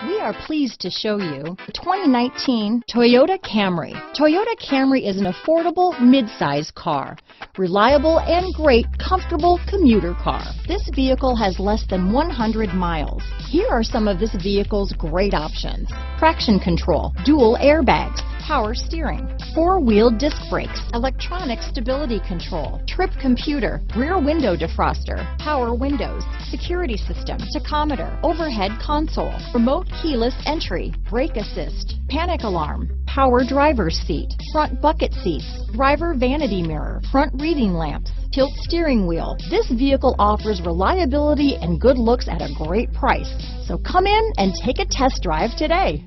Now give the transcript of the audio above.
We are pleased to show you the 2019 Toyota Camry. Toyota Camry is an affordable mid-size car, reliable and great comfortable commuter car. This vehicle has less than 100 miles. Here are some of this vehicle's great options: traction control, dual airbags, power steering, four-wheel disc brakes, electronic stability control, trip computer, rear window defroster, power windows, security system, tachometer, overhead console, remote keyless entry, brake assist, panic alarm, power driver's seat, front bucket seats, driver vanity mirror, front reading lamps, tilt steering wheel. This vehicle offers reliability and good looks at a great price. So come in and take a test drive today.